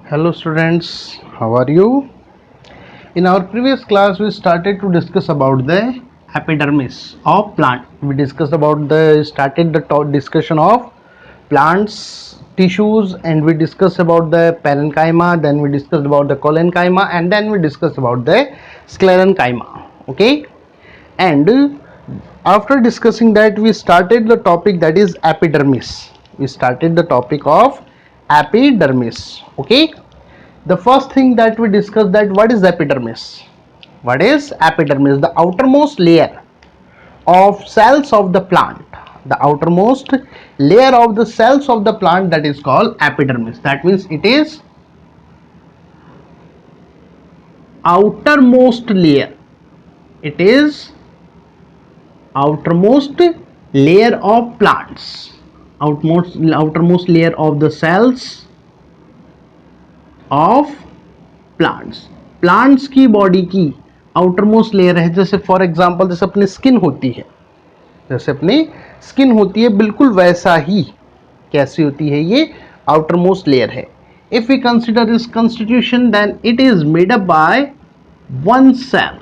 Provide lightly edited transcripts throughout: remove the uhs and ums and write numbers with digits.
Hello students, how are you? In our previous class we started to discuss about the epidermis of plant. We discussed about discussion of plants tissues, and we discussed about the parenchyma, then we discussed about the collenchyma, and then we discussed about the sclerenchyma. Okay? And after discussing that, we started the topic that is epidermis. We started the topic of epidermis. Okay? The first thing that we discussed, that what is epidermis? What is epidermis? The outermost layer of cells of the plant. The outermost layer of the cells of the plant, that is called epidermis. That means it is outermost layer. It is outermost layer of plants. Outermost layer of the cells of plants की body की outermost layer है. जैसे for example जैसे अपनी skin होती है, बिल्कुल वैसा ही कैसी होती है, ये आउटरमोस्ट लेयर है. If we consider this constitution, then it is made up by one cell.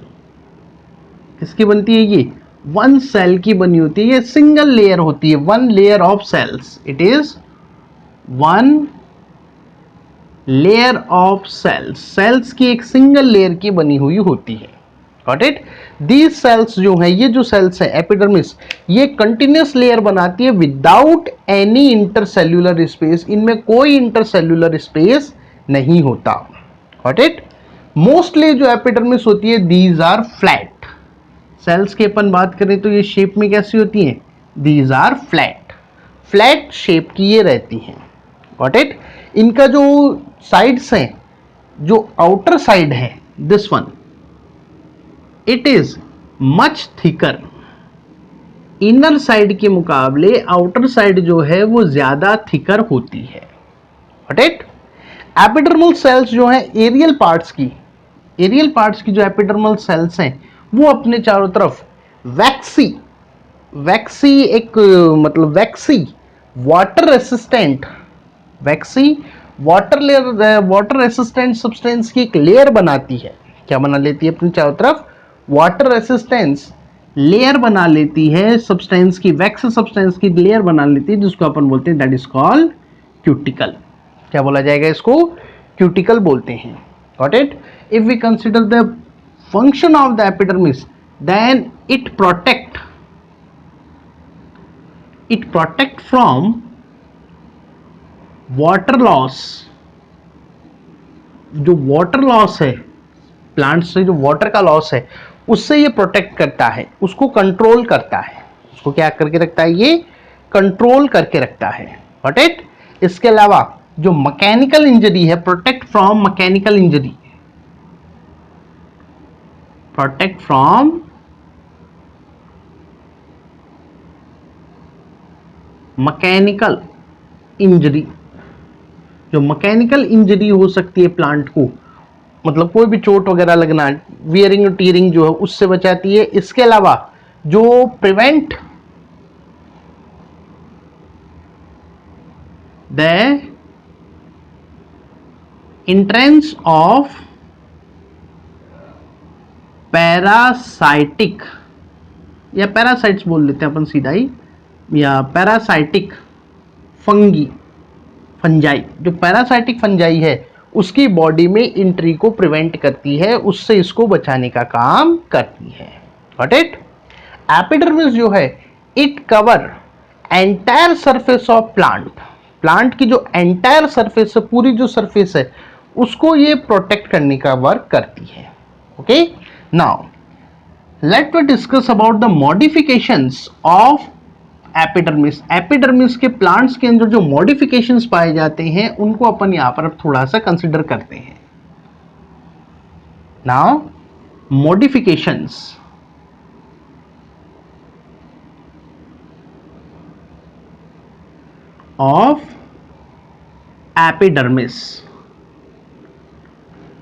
किसकी बनती है ये? वन सेल की बनी होती है. ये सिंगल लेयर होती है, one layer of cells. It is one layer of cells की एक सिंगल लेयर की बनी हुई होती है. Got it? दीज सेल्स जो है, ये जो सेल्स है एपिडर्मिस, ये कंटिन्यूस लेयर बनाती है विदाउट एनी इंटरसेल्यूलर स्पेस. इनमें कोई इंटरसेल्यूलर स्पेस नहीं होता. Got it? मोस्टली जो एपिडर्मिस होती है, दीज आर फ्लैट. सेल्स की अपन बात करें तो ये शेप में कैसी होती हैं? दीज आर फ्लैट शेप की ये रहती हैं. Got it? इनका जो साइड्स हैं, जो आउटर साइड है, this one, it is much thicker. Inner side के मुकाबले आउटर साइड जो है वो ज्यादा थिकर होती है. Got it? एपिडर्मल सेल्स जो है एरियल पार्ट्स की जो एपिडर्मल सेल्स हैं, वो अपने चारों तरफ वैक्सी वाटर रेसिस्टेंट सब्सटेंस की एक लेयर बनाती है. क्या बना लेती है? अपने चारों तरफ वाटर रेसिस्टेंस लेयर बना लेती है. सब्सटेंस की, वैक्स सब्सटेंस की लेयर बना लेती है, जिसको अपन बोलते हैं दैट इज कॉल्ड क्यूटिकल. क्या बोला जाएगा इसको? क्यूटिकल बोलते हैं. Got it? If we consider the function of the epidermis, then it protect from water loss. जो वाटर लॉस है, प्लांट से जो वाटर का लॉस है, उससे ये प्रोटेक्ट करता है, उसको कंट्रोल करता है. उसको क्या करके रखता है? ये कंट्रोल करके रखता है. Got it? इसके अलावा जो मैकेनिकल इंजरी है, प्रोटेक्ट फ्रॉम मैकेनिकल इंजरी. जो मैकेनिकल इंजरी हो सकती है प्लांट को, मतलब कोई भी चोट वगैरह लगना, वियरिंग और टीयरिंग जो है, उससे बचाती है. इसके अलावा जो prevent the entrance of parasitic, या पैरासाइट्स बोल लेते हैं अपन सीधा ही, या पैरासाइटिक फंजाई. जो पैरासाइटिक फंजाई है, उसकी बॉडी में एंट्री को प्रिवेंट करती है, उससे इसको बचाने का काम करती है. Got it? एपिडर्मिस जो है, it cover entire surface of plant की जो एंटायर सरफेस है, पूरी जो सरफेस है, उसको ये प्रोटेक्ट करने का वर्क करती है. Okay? Now let us discuss about the modifications of epidermis के प्लांट्स के अंदर जो मॉडिफिकेशंस पाए जाते हैं, उनको अपन यहां पर थोड़ा सा कंसिडर करते हैं. नाउ मॉडिफिकेशंस ऑफ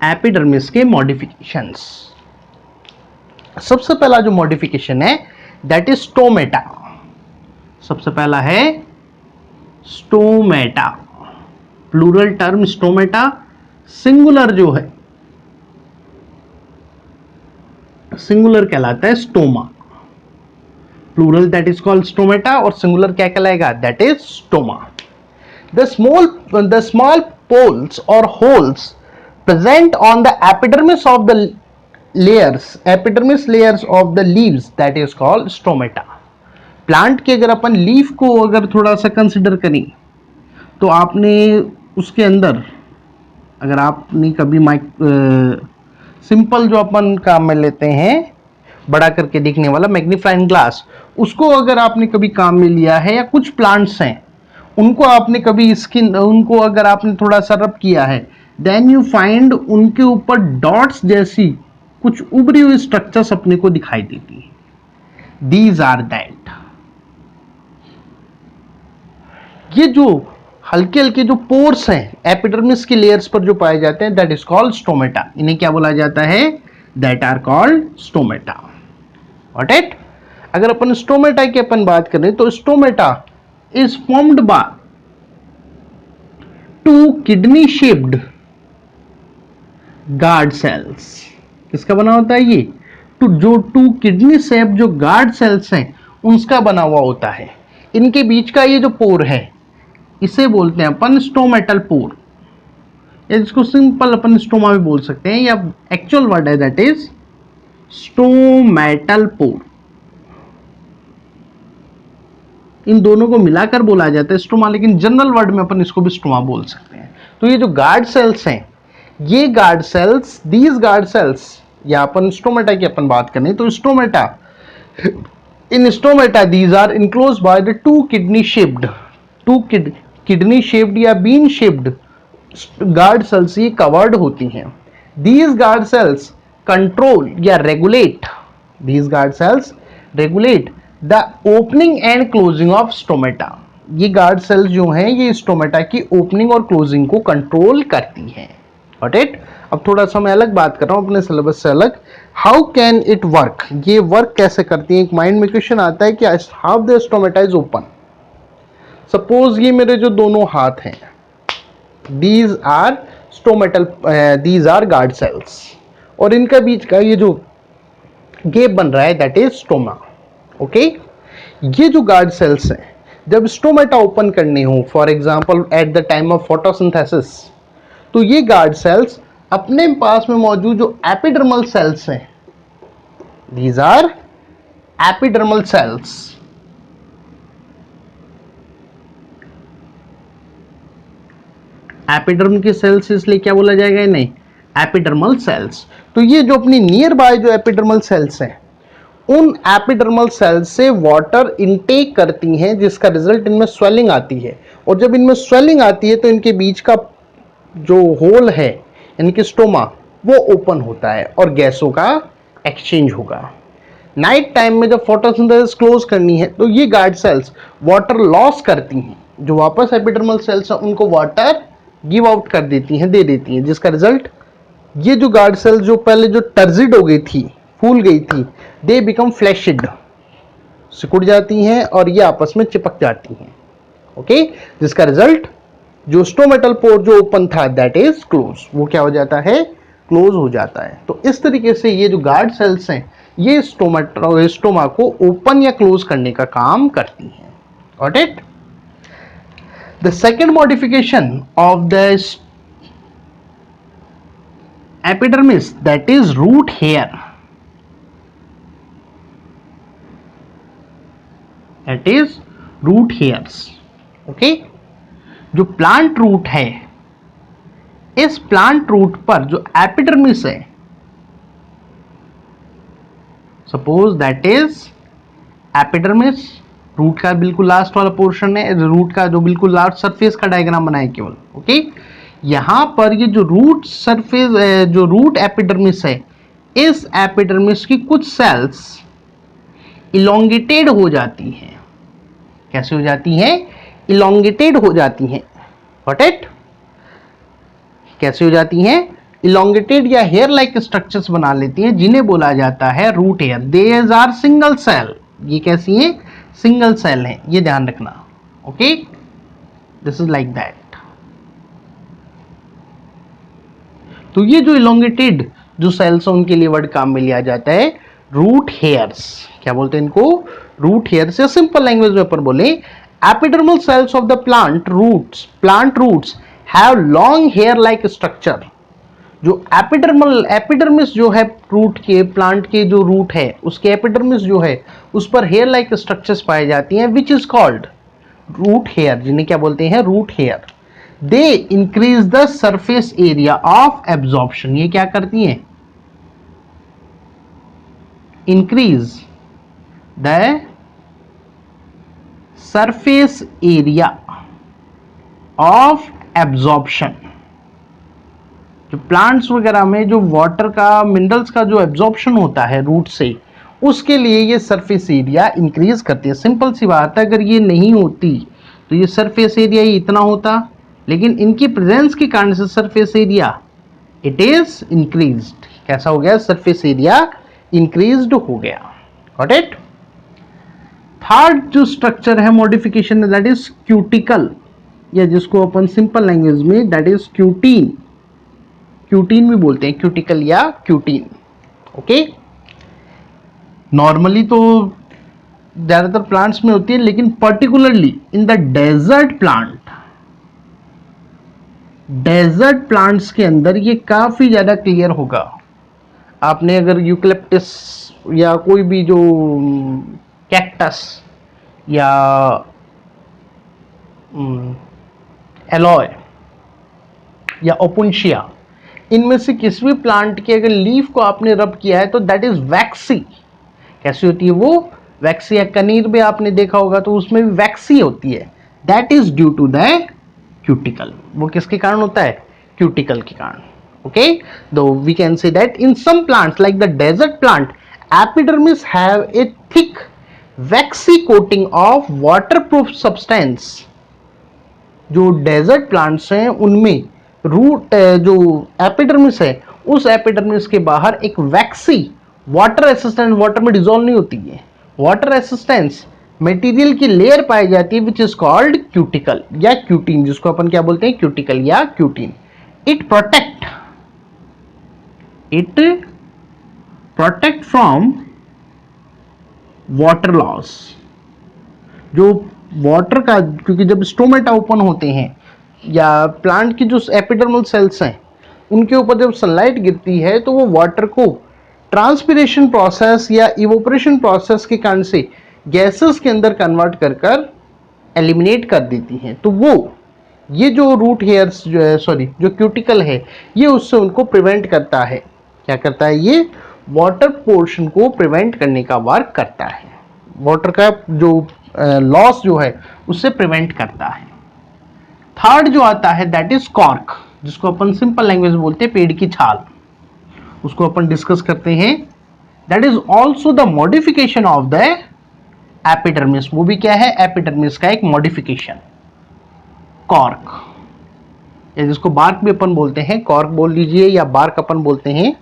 एपिडर्मिस के मॉडिफिकेशंस. सबसे पहला जो मॉडिफिकेशन है, दैट इज स्टोमेटा. सबसे पहला है stomata, plural term stomata. Singular जो है, सिंगुलर कहलाता है stoma, plural that is called stomata, और सिंगुलर क्या कहलाएगा, that is stoma. The small poles or holes present on the epidermis of the epidermis layers of the leaves, that is called stomata. Plant के अगर अपन leaf को अगर थोड़ा सा consider करें, तो आपने उसके अंदर अगर आपने कभी सिंपल जो अपन काम में लेते हैं बड़ा करके देखने वाला मैग्नीफाइंग ग्लास, उसको अगर आपने कभी काम में लिया है, या कुछ प्लांट्स हैं उनको आपने कभी उनको अगर आपने थोड़ा सा रब किया है, देन यू फाइंड उनके ऊपर डॉट्स जैसी कुछ उभरी हुई स्ट्रक्चर्स अपने को दिखाई देती है. These are that. ये जो हल्के हल्के जो पोर्स हैं एपिडर्मिस की लेयर्स पर जो पाए जाते हैं, दैट इज कॉल्ड स्टोमेटा. इन्हें क्या बोला जाता है, that are called stomata. Got it. अगर अपन स्टोमेटा की अपन बात करें तो stomata is formed by two kidney shaped guard cells. किसका बना होता है ये, जो टू किडनी शेप जो गार्ड सेल्स हैं उनका बना हुआ होता है. इनके बीच का ये जो पोर है इसे बोलते हैं अपन स्टोमेटल पोर, या जिसको सिंपल अपन स्टोमा भी बोल सकते हैं, या एक्चुअल वर्ड है दैट इज स्टोमेटल पोर. इन दोनों को मिलाकर बोला जाता है स्टोमा, लेकिन जनरल वर्ड में अपन इसको भी स्टोमा बोल सकते हैं. तो ये जो गार्ड सेल्स हैं, ये guard cells, these guard cells, या अपन स्टोमेटा की अपन बात करें तो stomata, in stomata these are enclose by the two kidney shaped या बीन शेप्ड गार्ड सेल्स ये कवर्ड होती हैं. दीज गार्ड सेल्स कंट्रोल या regulate, these guard cells regulate the opening and closing of stomata. ये guard cells जो हैं ये stomata की ओपनिंग और क्लोजिंग को कंट्रोल करती हैं. Got it. अब थोड़ा सा मैं अलग बात कर रहा हूं अपने सिलेबस से अलग. हाउ कैन इट वर्क, ये वर्क कैसे करती है. एक माइंड में क्वेश्चन आता है कि how the stomata is open. Suppose ये मेरे जो दोनों हाथ हैं, these are stomatal, these are guard cells, और इनका बीच का ये जो गैप बन रहा है दैट इज स्टोमा. ओके. ये जो गार्ड सेल्स हैं जब स्टोमेटा ओपन करने हो, for example at the time of photosynthesis, तो ये गार्ड सेल्स अपने पास में मौजूद जो एपिडर्मल सेल्स हैं, these are epidermal cells, epiderm के सेल्स इसलिए क्या बोला जाएगा, नहीं एपिडर्मल सेल्स. तो ये जो अपनी नियर बाय जो एपिडर्मल सेल्स हैं, उन एपिडर्मल सेल्स से वाटर इनटेक करती हैं, जिसका रिजल्ट इनमें स्वेलिंग आती है. और जब इनमें स्वेलिंग आती है तो इनके बीच का जो होल है, इनके स्टोमा, वो ओपन होता है और गैसों का एक्सचेंज होगा. नाइट टाइम में जब फोटोसिंथेसिस क्लोज करनी है तो ये गार्ड सेल्स वाटर लॉस करती हैं, जो वापस एपिडर्मल सेल्स हैं उनको वाटर गिव आउट कर देती हैं, दे देती हैं, जिसका रिजल्ट ये जो गार्ड सेल्स जो पहले जो टर्जिड हो गई थी, फूल गई थी, दे बिकम फ्लैशिड, सिकुड़ जाती हैं और ये आपस में चिपक जाती हैं. ओके. जिसका रिजल्ट जो स्टोमेटल पोर जो ओपन था दैट इज क्लोज, वो क्या हो जाता है, क्लोज हो जाता है. तो इस तरीके से ये जो गार्ड सेल्स हैं ये स्टोमा को ओपन या क्लोज करने का काम करती हैं. Got it. The second modification of the epidermis that is root hair, that is root hairs. Okay. जो प्लांट रूट है, इस प्लांट रूट पर जो एपिडर्मिस है, suppose that is epidermis, root का बिल्कुल लास्ट वाला पोर्शन है, रूट का जो बिल्कुल लास्ट सरफेस का डायग्राम बनाए केवल. ओके. यहां पर ये जो रूट सरफेस, जो रूट एपिडर्मिस है, इस एपिडर्मिस की कुछ सेल्स इलोंगेटेड हो जाती हैं. कैसे हो जाती हैं, इलोंगेटेड हो जाती हैं. Got it. कैसे हो जाती हैं, इलोंगेटेड या हेयर लाइक स्ट्रक्चर्स बना लेती हैं, जिन्हें बोला जाता है root hair. These are single cell. ये कैसी हैं, सिंगल सेल हैं, ये ध्यान रखना. Okay. This is like that. तो ये जो इलोंगेटेड जो सेल्स हैं उनके लिए वर्ड काम में लिया जाता है रूट हेयर्स। क्या बोलते हैं इनको? Root hairs. या सिंपल लैंग्वेज में अपन बोले epidermal cells of the plant roots have long hair like structure. जो एपिडर्मिस जो है रूट के, प्लांट के जो रूट है उसके एपिडर्मिस जो है उस पर हेयर लाइक स्ट्रक्चर्स पाए जाती हैं which is called root hair, जिन्हें क्या बोलते हैं? Root hair. They increase the surface area of absorption. ये क्या करती हैं? Increase the surface area of absorption. जो प्लांट्स वगैरह में जो वाटर का, मिनरल्स का जो एब्जॉर्प्शन होता है रूट से, उसके लिए ये सरफेस एरिया इंक्रीज करती है। सिंपल सी बात है, अगर ये नहीं होती तो ये सरफेस एरिया ही इतना होता, लेकिन इनकी प्रेजेंस के कारण से surface area it is increased. कैसा हो गया? सरफेस एरिया इंक्रीज्ड हो गया। Got it? थर्ड जो स्ट्रक्चर है मॉडिफिकेशन, दैट इज क्यूटिकल, या जिसको अपन सिंपल लैंग्वेज में दैट इज क्यूटीन, क्यूटीन भी बोलते हैं, क्यूटिकल या क्यूटीन। ओके, नॉर्मली तो ज्यादातर प्लांट्स में होती है, लेकिन particularly in the desert plants के अंदर ये काफी ज्यादा क्लियर होगा। आपने अगर यूकलिप्टस या कोई भी जो कैक्टस या एलॉय या ओपुंशिया, इनमें से किसी भी प्लांट के अगर लीफ को आपने रब किया है तो दैट इज वैक्सी। कैसी होती है वो? वैक्सी। या कनीर में आपने देखा होगा तो उसमें भी वैक्सी होती है। That is due to the cuticle. वो किसके कारण होता है? क्यूटिकल के कारण। Okay, though we can say that in some plants like the desert plant epidermis have a thick waxy coating of waterproof substance. जो डेजर्ट प्लांट्स हैं उनमें रूट जो एपिडर्मिस है, उस एपिडर्मिस के बाहर एक वैक्सी वाटर रेसिस्टेंस, वाटर में डिजोल्व नहीं होती है, वाटर रेसिस्टेंस मटेरियल की लेयर पाई जाती है विच इज कॉल्ड क्यूटिकल या क्यूटीन, जिसको अपन क्या बोलते हैं? क्यूटिकल या cutin. It protect from water loss. जो वाटर का, क्योंकि जब स्टोमेटा ओपन होते हैं या प्लांट की जो एपिडर्मल सेल्स हैं उनके ऊपर जब सनलाइट गिरती है तो वो वाटर को ट्रांसपिरेशन प्रोसेस या इवोपरेशन प्रोसेस के कारण से गैसेस के अंदर कन्वर्ट कर कर एलिमिनेट कर देती हैं। तो वो ये जो रूट हेयर्स जो है, सॉरी जो क्यूटिकल है, ये उससे उनको प्रिवेंट करता है। क्या करता है? ये वाटर पोर्शन को प्रिवेंट करने का वर्क करता है, वाटर का जो लॉस जो है उससे प्रिवेंट करता है। थर्ड जो आता है दैट इज कॉर्क, जिसको अपन सिंपल लैंग्वेज बोलते हैं पेड़ की छाल, उसको अपन डिस्कस करते हैं। That is also the modification of the epidermis. वो भी क्या है? एपिडर्मिस का एक मॉडिफिकेशन। कॉर्क, या जिसको बार्क भी अपन बोलते हैं, कॉर्क बोल लीजिए या बार्क अपन बोलते हैं।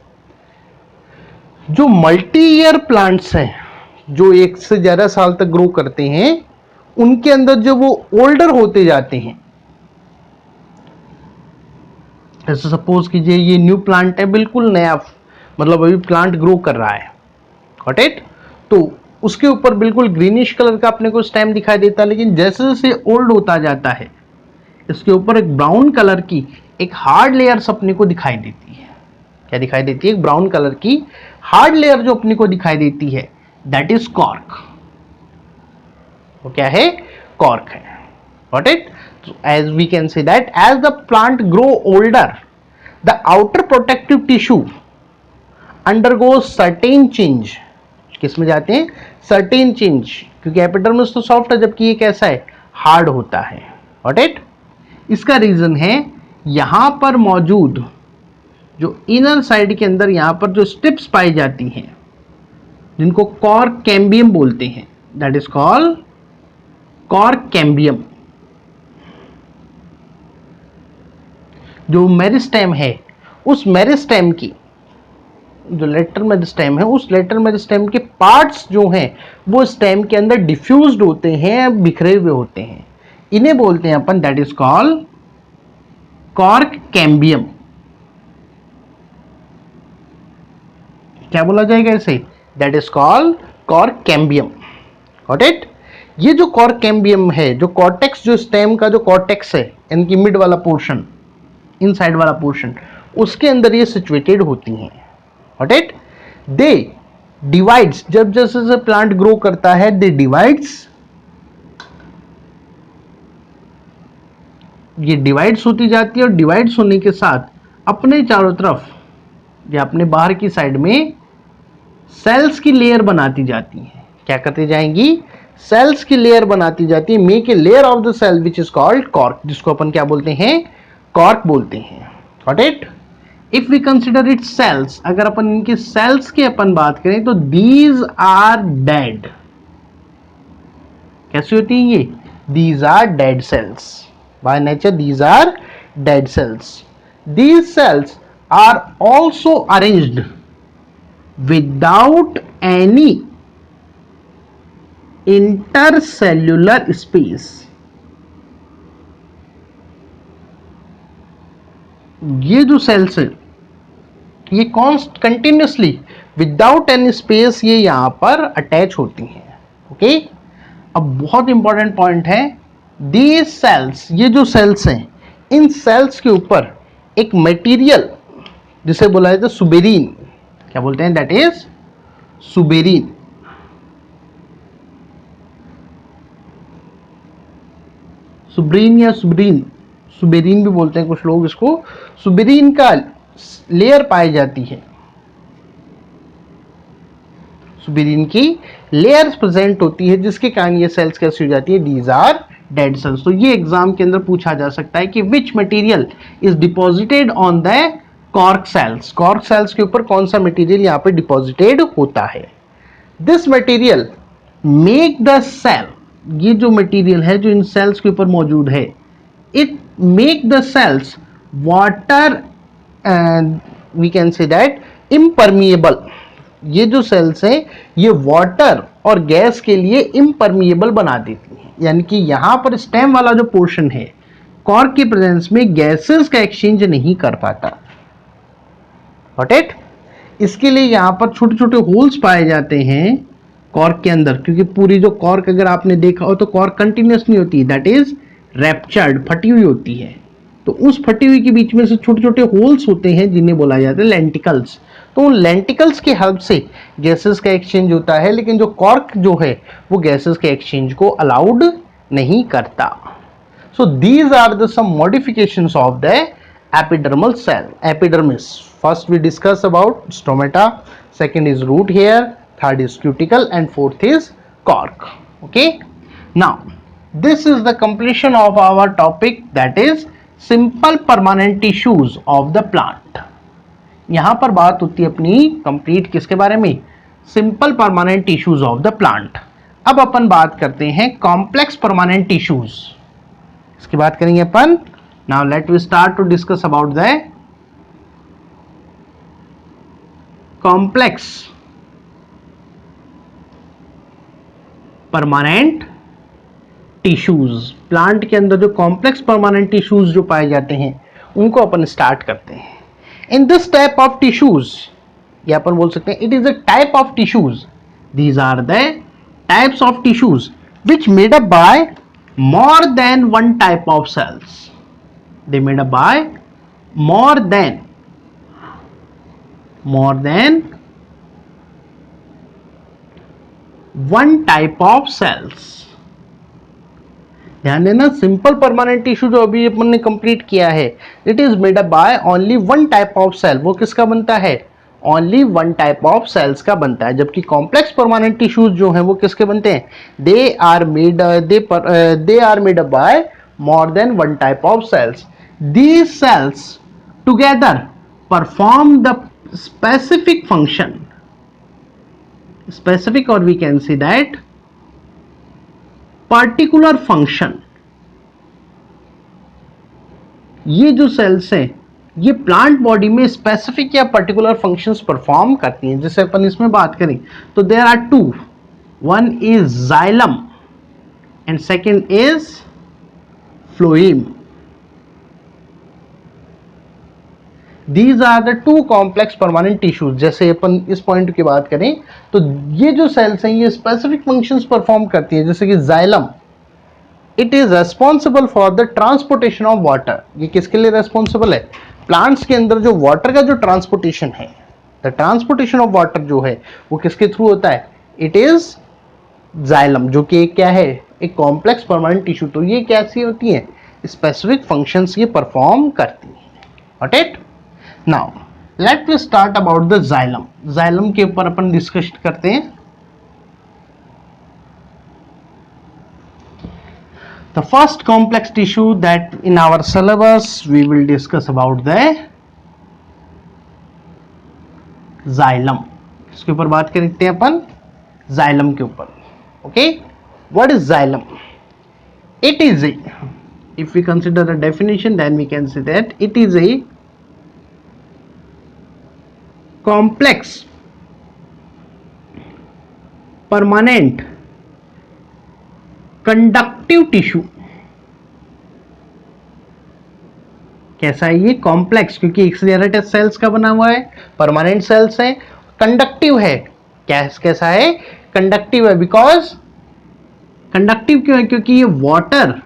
जो मल्टी ईयर प्लांट्स हैं, जो एक से ज्यादा साल तक ग्रो करते हैं, उनके अंदर जब वो ओल्डर होते जाते हैं, जैसे सपोज कीजिए ये न्यू प्लांट है, बिल्कुल नया, मतलब अभी प्लांट ग्रो कर रहा है, गॉट इट? तो उसके ऊपर बिल्कुल ग्रीनिश कलर का अपने को स्टेम दिखाई देता है, लेकिन जैसे जैसे ओल्ड होता जाता है इसके ऊपर एक ब्राउन कलर की एक हार्ड लेयर्स अपने को दिखाई देती है। क्या दिखाई देती है? एक ब्राउन कलर की हार्ड लेयर जो अपने को दिखाई देती है, दैट इज कॉर्क। वो क्या है? कॉर्क है। Got it? As we can say that as the plant grow older, the outer protective tissue undergoes certain change. किस में जाते हैं? certain change, क्योंकि एपिडर्मिस तो सॉफ्ट है जबकि ये कैसा है? हार्ड होता है। Got it? इसका रीजन है यहां पर मौजूद जो इनर साइड के अंदर यहां पर जो स्ट्रिप्स पाई जाती हैं, जिनको कॉर्क कैम्बियम बोलते हैं, that is called cork cambium. जो मेरिस्टेम है, उस मेरिस्टेम की जो लेटर मेरिस्टेम है, उस लेटर मेरिस्टेम के पार्ट्स जो हैं वो स्टेम के अंदर डिफ्यूज्ड होते हैं, बिखरे हुए होते हैं, इन्हें बोलते हैं अपन that is called cork cambium. क्या बोला जाएगा इसे? That is called cork cambium. Got it? ये जो कॉर्क कैम्बियम है, जो कॉर्टेक्स, जो स्टेम का जो कॉर्टेक्स है, इनकी मिड वाला पोर्शन, इनसाइड वाला पोर्शन, उसके अंदर ये सिचुएटेड होती हैं। Got it? दे डिवाइड्स, जब जैसे जैसे प्लांट ग्रो करता है, दे डिवाइड्स, ये डिवाइड्स होती जाती है, और डिवाइड्स होने के साथ अपने चारों तरफ या अपने बाहर की साइड में सेल्स की लेयर बनाती जाती है। क्या करती जाएंगी? सेल्स की लेयर बनाती जाती है। Make a layer of the cell which is called cork, जिसको अपन क्या बोलते हैं? कॉर्क बोलते हैं। Got it? If we consider it cells, अगर अपन इनके सेल्स की अपन बात करें तो दीज आर डेड। कैसी होती है ये? These are dead cells. By nature, these are dead cells. These cells are also arranged without any intercellular space. ये जो सेल्स है, ये कंटिन्यूसली विदाउट एनी स्पेस ये यहां पर अटैच होती हैं। ओके? अब बहुत इंपॉर्टेंट पॉइंट है, दीज सेल्स, ये जो सेल्स हैं, इन सेल्स के ऊपर एक मटेरियल जिसे बोला जाता है सुबेरीन। क्या बोलते हैं? That is सुबेरीन। सुब्रीन या सुब्रीन, सुबेरीन भी बोलते हैं कुछ लोग इसको। सुबेरीन का लेयर पाई जाती है, सुबेरीन की लेयर्स प्रेजेंट होती है, जिसके कारण ये सेल्स कैसी हो जाती है? These are dead cells. तो ये एग्जाम के अंदर पूछा जा सकता है कि which material is deposited on the cork cells. Cork cells के ऊपर कौन सा मटेरियल यहाँ पे डिपॉजिटेड होता है? This material make the cell, ये जो मटेरियल है जो इन सेल्स के ऊपर मौजूद है, it make the cells water, we can say that impermeable. ये जो सेल्स हैं, ये वाटर और गैस के लिए इम्परमिएबल बना देती हैं। यानी कि यहां पर स्टेम वाला जो पोर्शन है, कॉर्क की प्रेजेंस में गैसेस का एक्सचेंज नहीं कर पाता। Got it? इसके लिए यहां पर छोटे छोटे होल्स पाए जाते हैं कॉर्क के अंदर, क्योंकि पूरी जो कॉर्क अगर आपने देखा हो तो कॉर्क कंटिन्यूस नहीं होती, दैट इज रैप्चर्ड, फटी हुई होती है। तो उस फटी हुई के बीच में से छोटे छोटे होल्स होते हैं जिन्हें बोला जाता है लेंटिकल्स। तो उन लेंटिकल्स की हेल्प से गैसेस का एक्सचेंज होता है, लेकिन जो कॉर्क जो है वो गैसेस के एक्सचेंज को अलाउड नहीं करता। So these are the some modifications of the epidermal cell, epidermis. First we discuss about stomata, second is root hair, third is cuticle and fourth is cork. Okay, now this is the completion of our topic, that is simple permanent tissues of the plant. यहां पर बात होती है अपनी complete किसके बारे में? Simple permanent tissues of the plant. अब अपन बात करते हैं कॉम्प्लेक्स परमानेंट टिश्यूज, इसकी बात करेंगे अपन। Now let we start to discuss about the complex permanent tissues. Plant के अंदर जो कॉम्प्लेक्स परमानेंट टिश्यूज जो पाए जाते हैं उनको अपन स्टार्ट करते हैं। In this type of tissues, या अपन बोल सकते हैं it is a type of tissues, these are the types of tissues which made up by more than one type of cells. They made up by more than one type of cells. ध्यान देना, simple permanent tissue जो अभी अपन ने complete किया है, it is made up by only one type of cell. वो किसका बनता है? Only one type of cells का बनता है। जबकि कॉम्प्लेक्स परमानेंट टिश्यूज जो हैं वो किसके बनते हैं? They are made up by more than one type of cells. These cells together perform the specific function, specific, और we can see that particular function. ये जो सेल्स हैं ये प्लांट बॉडी में स्पेसिफिक या पर्टिकुलर फंक्शंस परफॉर्म करती हैं। जैसे अपन इसमें बात करें तो there are two, one is xylem and second is phloem. These are the two complex permanent tissues. जैसे अपन इस पॉइंट की बात करें तो ये जो सेल्स हैं ये स्पेसिफिक फंक्शंस परफॉर्म करती है, जैसे कि xylem, it is responsible for the transportation of water. ये किसके लिए रेस्पॉन्सिबल है? प्लांट्स के अंदर जो वाटर का जो ट्रांसपोर्टेशन है, द ट्रांसपोर्टेशन ऑफ वाटर जो है वो किसके थ्रू होता है? इट इज जाइलम, जो कि एक क्या है? एक कॉम्प्लेक्स परमानेंट टिश्यू। तो ये कैसी होती है? स्पेसिफिक फंक्शंस ये परफॉर्म करती है। Got it? Now let us start about the xylem. Xylem के ऊपर अपन डिस्कस करते हैं। The first complex tissue that in our syllabus we will discuss about the xylem। इसके ऊपर बात करते हैं अपन xylem के ऊपर। Okay, what is xylem? It is a, if we consider the definition, then we can say that it is a complex permanent conductive tissue. कैसा है ये? कॉम्प्लेक्स, क्योंकि एक्सलेरेटेड सेल्स का बना हुआ है, परमानेंट सेल्स है, कंडक्टिव है। कैसा है? कंडक्टिव है। बिकॉज कंडक्टिव क्यों है? क्योंकि ये वाटर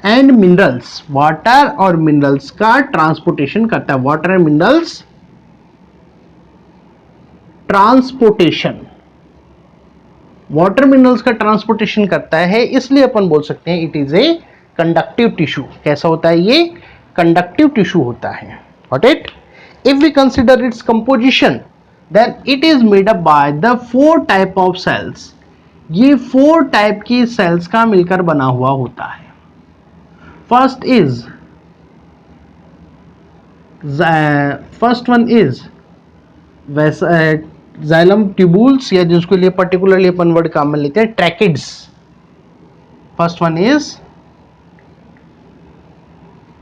एंड मिनरल्स, वाटर और मिनरल्स का ट्रांसपोर्टेशन करता है। Water and minerals transportation, water minerals का ट्रांसपोर्टेशन करता है, इसलिए अपन बोल सकते हैं it is a conductive tissue. कैसा होता है ये? कंडक्टिव टिश्यू होता है। Got it? If we consider its composition, then it is made up by the 4 type of cells. ये 4 टाइप की सेल्स का मिलकर बना हुआ होता है। First one is xylem tubules, या जिसके लिए पर्टिकुलरली अपन वर्ड काम में लेते हैं tracheids. First one is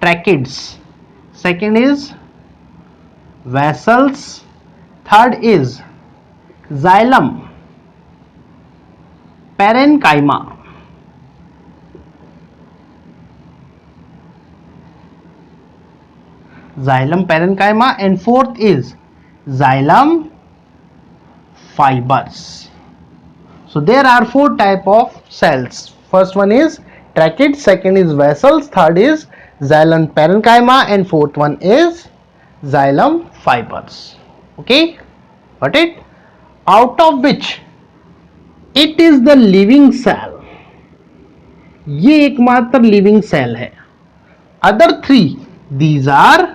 tracheids, second is vessels, third is xylem parenchyma, xylem parenchyma, and fourth is xylem fibers. So there are 4 type of cells. First one is tracheids, second is vessels, third is xylem parenchyma, and fourth one is xylem fibers. Okay, got it? Out of which it is the living cell. ये एकमात्र living cell है। Other 3 these are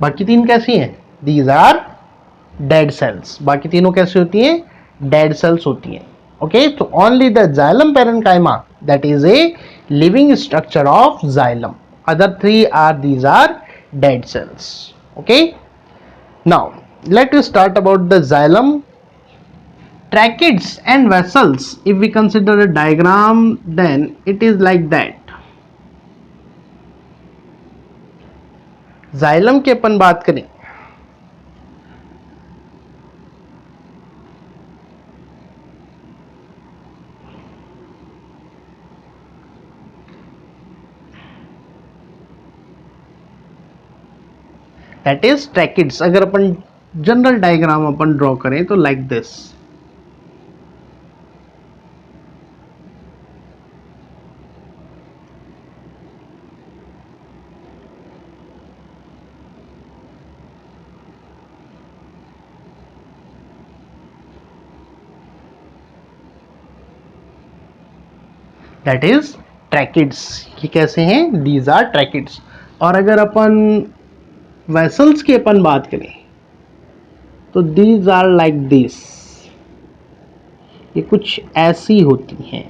बाकी 3 कैसी हैं? These are dead cells. बाकी तीनों कैसी होती हैं? डेड सेल्स होती हैं। ओके, तो only the xylem parenchyma that is a living structure of xylem, other 3 are these are dead cells. Okay, now let us start about the xylem tracheids and vessels. If we consider a diagram, then it is like that. Xylem की अपन बात करें that is tracheids. अगर अपन general diagram अपन draw करें तो like this. That is tracheids. ये कैसे हैं? These are tracheids. और अगर अपन वेसल्स की अपन बात करें तो दीज आर लाइक दिस। ये कुछ ऐसी होती हैं।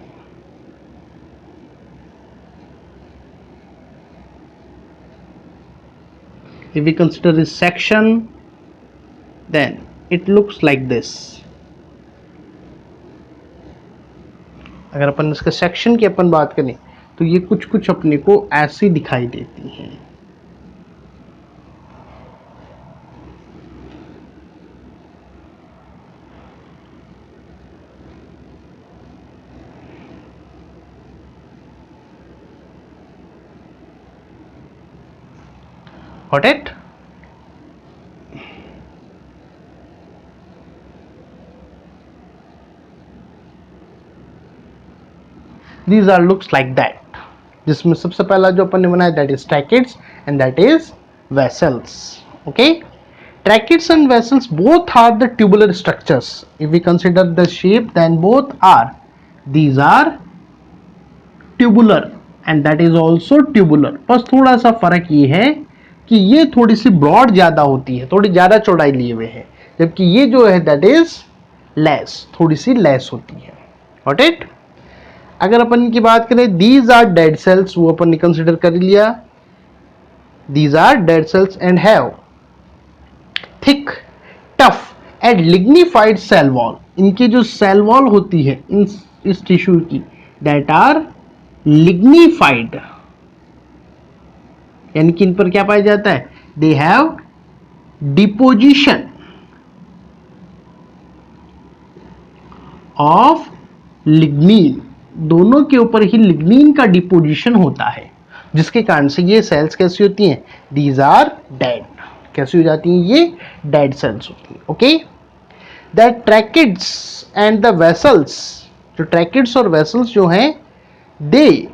If we consider this section, then it looks like this. अगर अपन इसके सेक्शन की अपन बात करें तो ये कुछ कुछ अपने को ऐसी दिखाई देती हैं। Got it? These are looks like that. जिसमें सबसे पहला जो अपन ने बनाया that is tracheids and that is vessels. Okay? Tracheids and vessels both are the tubular structures. If we consider the shape, then both are. These are tubular and that is also tubular. बस थोड़ा सा फर्क ये है कि ये थोड़ी सी broad ज्यादा होती है, थोड़ी ज्यादा चौड़ाई लिए हुए है, जबकि ये जो है दैट इज लेस, थोड़ी सी लेस होती है. Got it? अगर अपन की बात करें, दीज आर डेड सेल्स, वो अपन ने कंसिडर कर लिया. These are dead cells and have thick, tough and lignified cell wall. इनकी जो सेल वॉल होती है इस टिश्यू की, दैट आर लिग्निफाइड, यानी कि इन पर क्या पाया जाता है? They have deposition of lignin. दोनों के ऊपर ही लिग्नीन का डिपोजिशन होता है, जिसके कारण से ये सेल्स कैसी होती हैं? These are dead. कैसी हो जाती हैं? ये डेड सेल्स होती हैं. Okay, that tracheids and the vessels, जो ट्रैकिड्स और वेसल्स जो हैं, they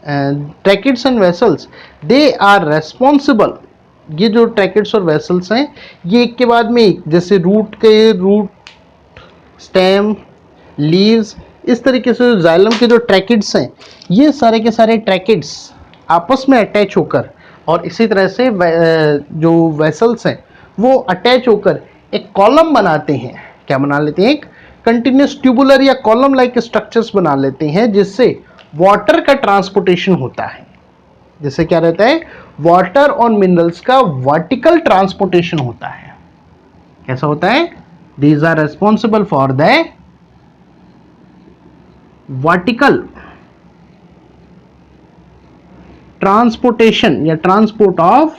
tracheids and vessels they are responsible. ये जो ट्रैकिड्स और वेसल्स हैं, ये एक के बाद में एक, जैसे रूट, स्टेम, लीव्स, इस तरीके से जाइलम के जो ट्रैकिड्स हैं, ये सारे के सारे ट्रैकिड्स आपस में अटैच होकर, और इसी तरह से जो वेसल्स हैं वो अटैच होकर एक कॉलम बनाते हैं. क्या बना लेते हैं? एक कंटिन्यूस ट्यूबुलर या कॉलम लाइक स्ट्रक्चर्स बना लेते हैं, जिससे वाटर का ट्रांसपोर्टेशन होता है. जिससे क्या रहता है? वाटर और मिनरल्स का वर्टिकल ट्रांसपोर्टेशन होता है. कैसा होता है? These are responsible for the vertical transportation या transport of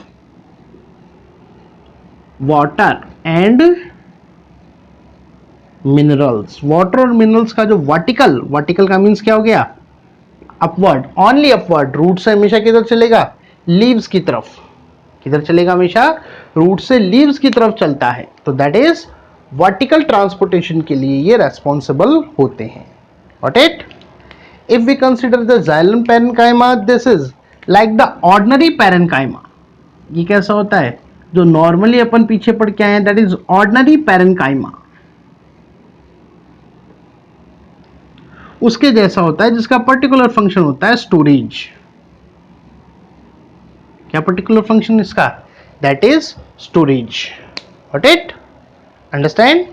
water and minerals. Water और मिनरल्स का जो वर्टिकल का मीन्स क्या हो गया? Upward, only upward. रूट से हमेशा किधर चलेगा? लीव्स की तरफ. किधर चलेगा? हमेशा रूट से लीव्स की तरफ चलता है. तो दैट इज वर्टिकल ट्रांसपोर्टेशन के लिए ये रेस्पॉन्सिबल होते हैं. Got it? If we consider the xylem parenchyma, this is like the ordinary parenchyma. ये कैसा होता है? जो नॉर्मली अपन पीछे पढ़ के आए हैं, that is ordinary parenchyma. उसके जैसा होता है, जिसका पर्टिकुलर फंक्शन होता है स्टोरेज. क्या पर्टिकुलर फंक्शन इसका? That is storage. Got it? Understand?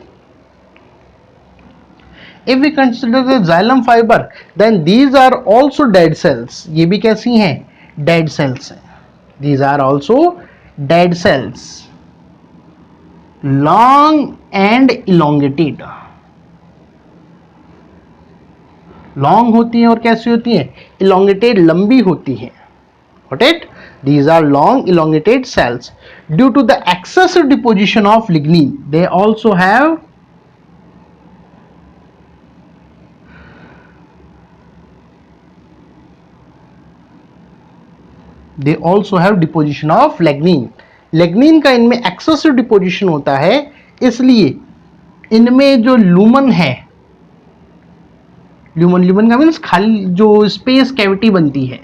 If we consider the xylem fiber, then these are also dead cells. ये भी कैसी हैं? Dead cells हैं. These are also dead cells. Long and elongated. Long होती हैं और कैसी होती हैं? Elongated, लंबी होती हैं. Got it? These are long elongated cells. Due to the excessive deposition of lignin, they also have deposition of lignin. Lignin का इनमें एक्सेसिव डिपोजिशन होता है, इसलिए इनमें जो लूमन है, ल्यूमन का मीन्स खाली जो स्पेस कैविटी बनती है,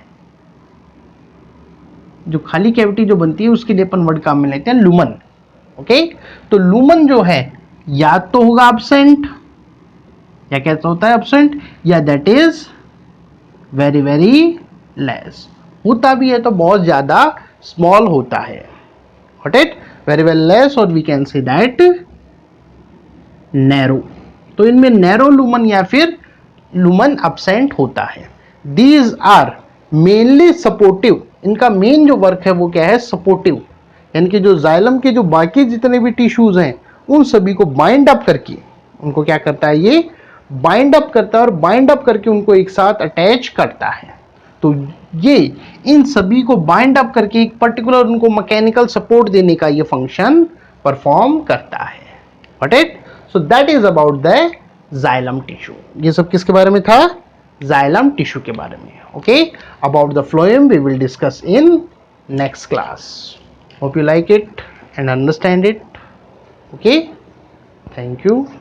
जो खाली कैविटी जो बनती है, उसके लिए अपन वर्ड काम में लेते हैं लूमन. ओके, तो लूमन जो है या तो होगा एब्सेंट, या कैसा होता है? एब्सेंट, या that is very very less. होता भी है तो बहुत ज्यादा स्मॉल होता है. Got it? Very well less, or we can say that narrow. तो इनमें नैरो लूमन या फिर लूमन एब्सेंट होता है. These are mainly supportive. इनका मेन जो वर्क है वो क्या है? सपोर्टिव. यानी कि जो जाइलम के जो बाकी जितने भी टिश्यूज हैं, उन सभी को बाइंड अप करके, उनको क्या करता है? ये बाइंड अप करता है, और बाइंड अप करके उनको एक साथ अटैच करता है. तो ये इन सभी को बाइंड अप करके एक पर्टिकुलर उनको मैकेनिकल सपोर्ट देने का ये फंक्शन परफॉर्म करता है. Got it? So that is about the xylem tissue. ये सब किसके बारे में था? xylem tissue के बारे में. Okay? About the phloem we will discuss in next class. Hope you like it and understand it. Okay, thank you.